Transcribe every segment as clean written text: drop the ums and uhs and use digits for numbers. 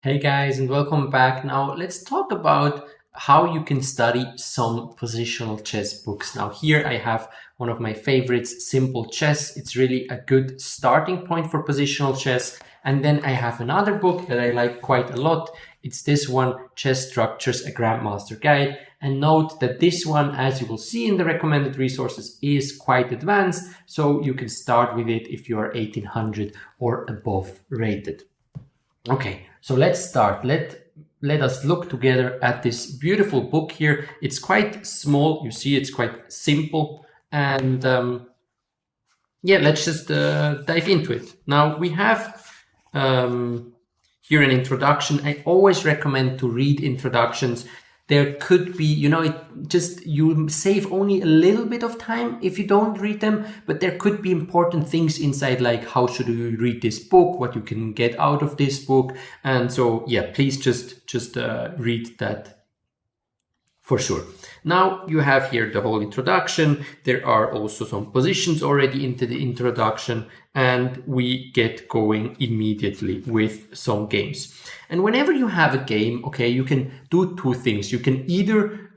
Hey guys, and welcome back. Now let's talk about how you can study some positional chess books. Now here I have one of my favorites, Simple Chess. It's really a good starting point for positional chess. And then I have another book that I like quite a lot. It's this one, Chess Structures, a Grandmaster Guide. And note that this one, as you will see in the recommended resources, is quite advanced. So you can start with it if you are 1800 or above rated. Okay, so let's start. Let us look together at this beautiful book here. It's quite small. You see, it's quite simple. And yeah, let's just dive into it. Now we have here an introduction. I always recommend to read introductions. There could be, you save only a little bit of time if you don't read them, but there could be important things inside, like how should you read this book, what you can get out of this book. And so, yeah, please just read that for sure. Now you have here the whole introduction. There are also some positions already into the introduction, and we get going immediately with some games. And whenever you have a game, okay, you can do two things. You can either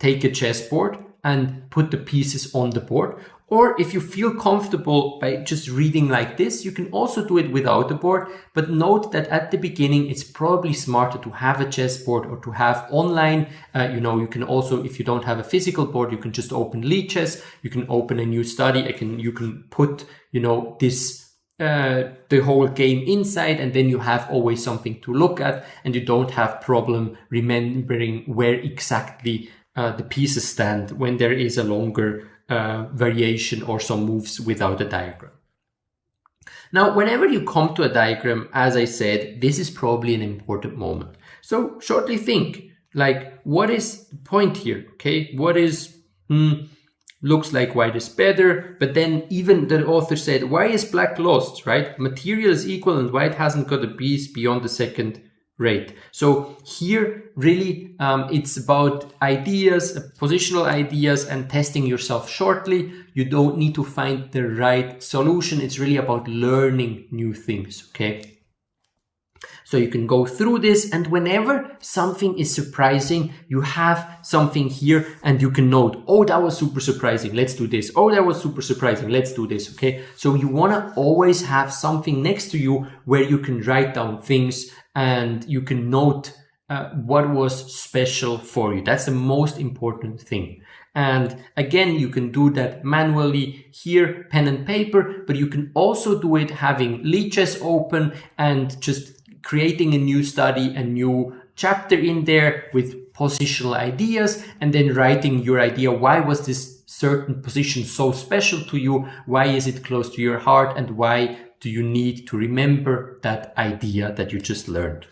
take a chessboard and put the pieces on the board, or if you feel comfortable by just reading like this, you can also do it without the board. But note that at the beginning, it's probably smarter to have a chessboard or to have online. You can also, if you don't have a physical board, you can just open Lichess. You can open a new study. You can put, the whole game inside, and then you have always something to look at, and you don't have problem remembering where exactly the pieces stand when there is a longer variation or some moves without a diagram. Now, whenever you come to a diagram, as I said, this is probably an important moment. So shortly think, like, what is the point here? Okay, what is, looks like white is better, but then even the author said, why is black lost, right? Material is equal and white hasn't got a piece beyond the second rate. So here, really, it's about ideas, positional ideas, and testing yourself shortly. You don't need to find the right solution. It's really about learning new things, okay? So you can go through this, and whenever something is surprising, you have something here and you can note, oh, that was super surprising, let's do this. Oh, that was super surprising, let's do this, okay? So you want to always have something next to you where you can write down things and you can note what was special for you. That's the most important thing. And again, you can do that manually here, pen and paper, but you can also do it having Lichess open and just creating a new study, a new chapter in there with positional ideas, and then writing your idea. Why was this certain position so special to you? Why is it close to your heart? And why do you need to remember that idea that you just learned?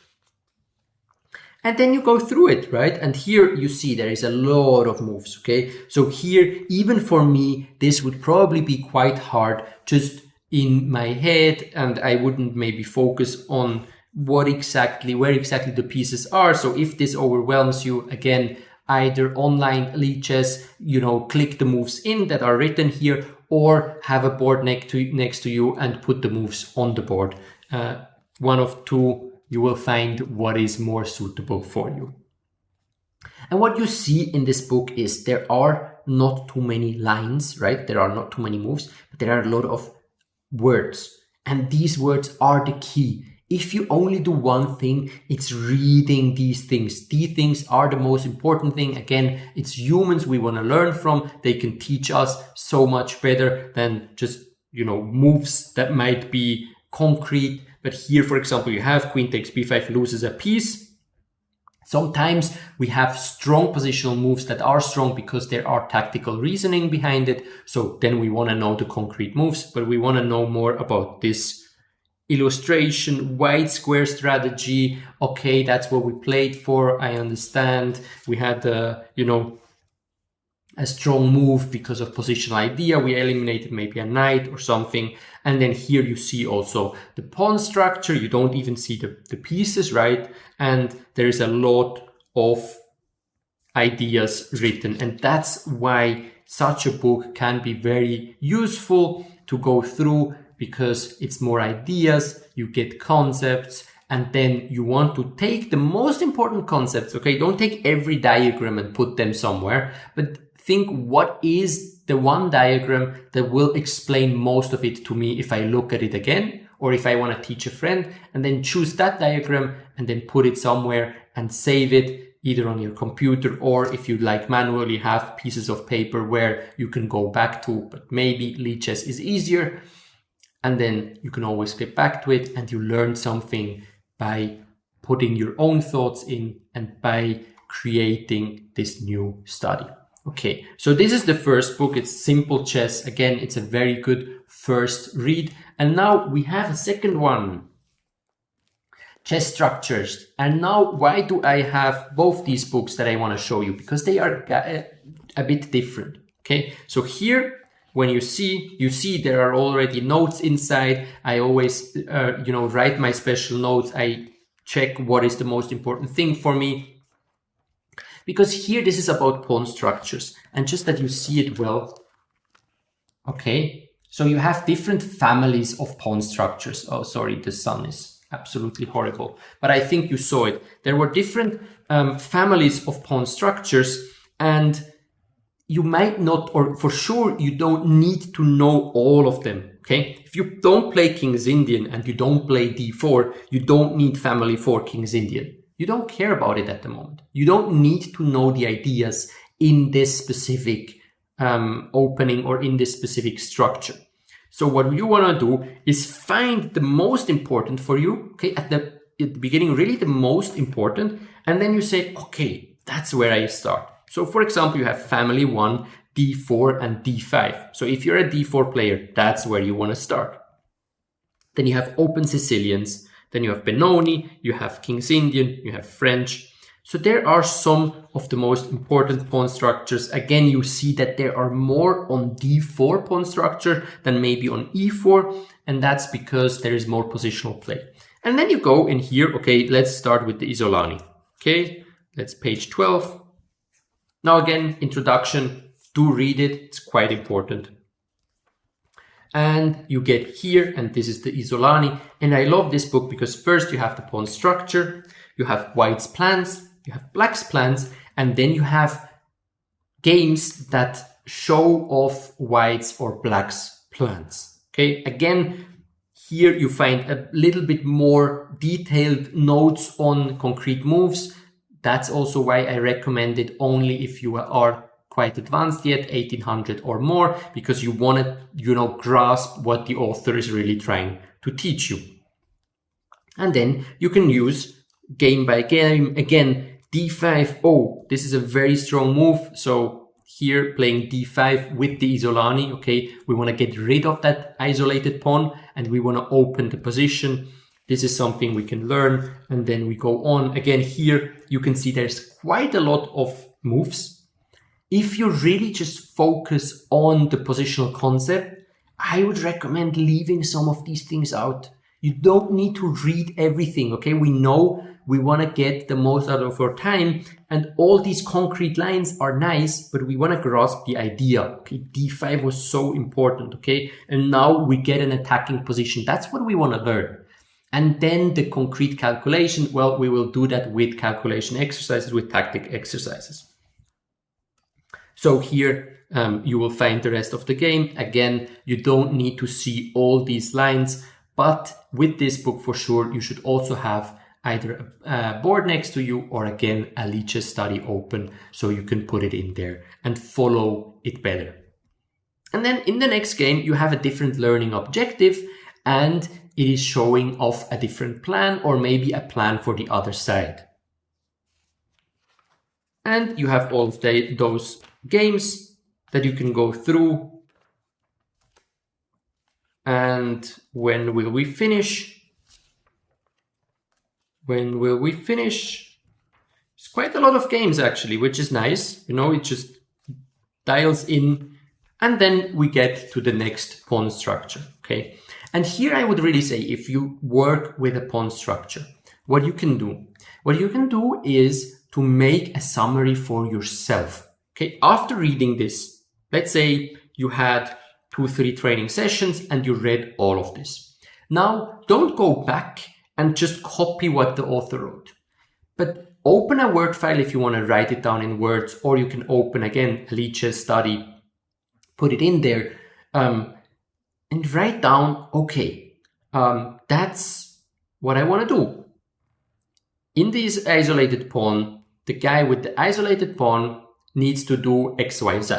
And then you go through it, right? And here you see there is a lot of moves, okay? So here, even for me, this would probably be quite hard just in my head, and I wouldn't maybe focus on where exactly the pieces are. So if this overwhelms you, again, either online Lichess, click the moves in that are written here, or have a board next to you and put the moves on the board. One of two, you will find what is more suitable for you. And what you see in this book is there are not too many lines, right? There are not too many moves, but there are a lot of words. And these words are the key. If you only do one thing, it's reading these things. These things are the most important thing. Again, it's humans we want to learn from. They can teach us so much better than just, moves that might be concrete. But here, for example, you have queen takes b5, loses a piece. Sometimes we have strong positional moves that are strong because there are tactical reasoning behind it. So then we want to know the concrete moves, but we want to know more about this illustration, white square strategy. Okay, that's what we played for. I understand. We had, a strong move because of positional idea. We eliminated maybe a knight or something. And then here you see also the pawn structure. You don't even see the pieces, right? And there is a lot of ideas written. And that's why such a book can be very useful to go through, because it's more ideas, you get concepts, and then you want to take the most important concepts, okay? Don't take every diagram and put them somewhere, but think what is the one diagram that will explain most of it to me if I look at it again, or if I want to teach a friend, and then choose that diagram and then put it somewhere and save it either on your computer, or if you like manually have pieces of paper where you can go back to, but maybe Lichess is easier. And then you can always get back to it, and you learn something by putting your own thoughts in and by creating this new study. Okay, so this is the first book. It's Simple Chess. Again, it's a very good first read. And now we have a second one, Chess Structures. And now why do I have both these books that I want to show you? Because they are a bit different. Okay, so here, when you see there are already notes inside. I always, write my special notes. I check what is the most important thing for me. Because here, this is about pawn structures. And just that you see it well. Okay, so you have different families of pawn structures. Oh, sorry, the sun is absolutely horrible. But I think you saw it. There were different families of pawn structures, and you might not, or for sure, you don't need to know all of them, okay? If you don't play King's Indian and you don't play d4, you don't need family 4 King's Indian. You don't care about it at the moment. You don't need to know the ideas in this specific opening or in this specific structure. So what you want to do is find the most important for you, okay? At the beginning, really the most important, and then you say, okay, that's where I start. So for example, you have family 1, d4 and d5. So if you're a d4 player, that's where you want to start. Then you have open Sicilians, then you have Benoni, you have King's Indian, you have French. So there are some of the most important pawn structures. Again, you see that there are more on d4 pawn structure than maybe on e4, and that's because there is more positional play. And then you go in here, okay, let's start with the Isolani. Okay, that's page 12. Now again, introduction, do read it, it's quite important. And you get here, and this is the Isolani. And I love this book because first you have the pawn structure, you have white's plans, you have black's plans, and then you have games that show off white's or black's plans. Okay, again, here you find a little bit more detailed notes on concrete moves. That's also why I recommend it only if you are quite advanced yet, 1800 or more, because you want to, grasp what the author is really trying to teach you. And then you can use game by game. Again, d5, oh, this is a very strong move. So here playing d5 with the Isolani, okay, we want to get rid of that isolated pawn and we want to open the position. This is something we can learn, and then we go on. Again, here you can see there's quite a lot of moves. If you really just focus on the positional concept, I would recommend leaving some of these things out. You don't need to read everything, okay? We know we want to get the most out of our time, and all these concrete lines are nice, but we want to grasp the idea. Okay, d5 was so important, okay? And now we get an attacking position. That's what we want to learn. And then the concrete calculation, well, we will do that with calculation exercises, with tactic exercises. So here you will find the rest of the game. Again, you don't need to see all these lines, but with this book for sure, you should also have either a board next to you or again, a Lichess study open so you can put it in there and follow it better. And then in the next game, you have a different learning objective, and it is showing off a different plan or maybe a plan for the other side. And you have all of those games that you can go through. And when will we finish? When will we finish? It's quite a lot of games actually, which is nice. It just dials in, and then we get to the next pawn structure, okay? And here I would really say, if you work with a pawn structure, what you can do is to make a summary for yourself. Okay, after reading this, let's say you had 2-3 training sessions and you read all of this. Now, don't go back and just copy what the author wrote. But open a Word file if you want to write it down in words, or you can open, again, a lead chess study, put it in there, and write down, okay, that's what I want to do. In this isolated pawn, the guy with the isolated pawn needs to do X, Y, Z.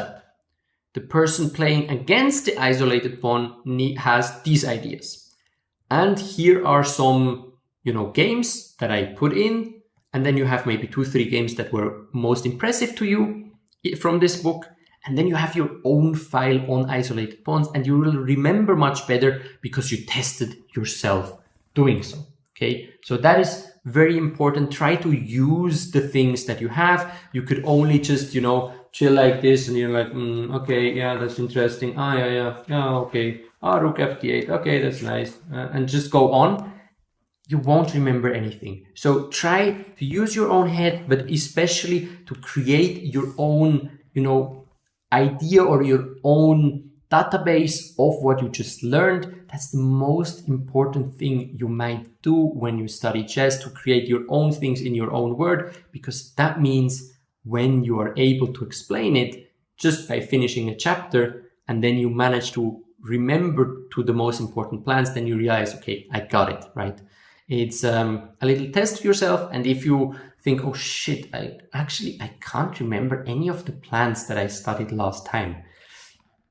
The person playing against the isolated pawn has these ideas. And here are some, games that I put in. And then you have maybe 2-3 games that were most impressive to you from this book. And then you have your own file on isolated pawns, and you will remember much better because you tested yourself doing so. Okay, so that is very important. Try to use the things that you have. You could only just, chill like this, and you're like, okay, yeah, that's interesting. Yeah, okay. Rook f8. Okay, that's nice. And just go on. You won't remember anything. So try to use your own head, but especially to create your own, idea or your own database of what you just learned. That's the most important thing you might do when you study chess, to create your own things in your own word, because that means when you are able to explain it just by finishing a chapter, and then you manage to remember to the most important plans, then you realize, okay, I got it, right? It's a little test for yourself. And if you think, oh shit, I can't remember any of the plans that I studied last time,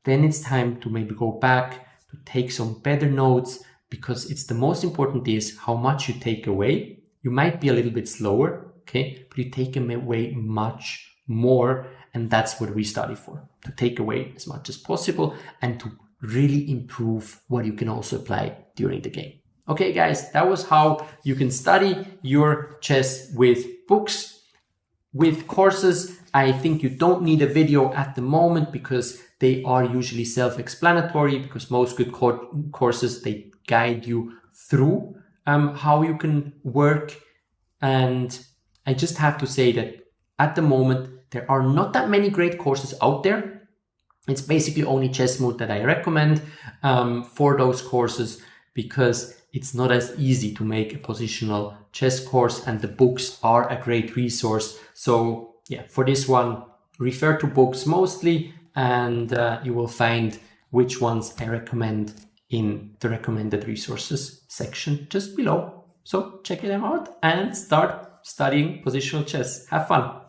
then it's time to maybe go back to take some better notes, because it's the most important is how much you take away. You might be a little bit slower, okay, but you take away much more. And that's what we study for, to take away as much as possible and to really improve what you can also apply during the game. Okay, guys, that was how you can study your chess with books. With courses, I think you don't need a video at the moment, because they are usually self-explanatory, because most good courses, they guide you through how you can work. And I just have to say that at the moment, there are not that many great courses out there. It's basically only Chessmood that I recommend for those courses, because it's not as easy to make a positional chess course, and the books are a great resource. So yeah, for this one, refer to books mostly, and you will find which ones I recommend in the recommended resources section just below. So check them out and start studying positional chess. Have fun.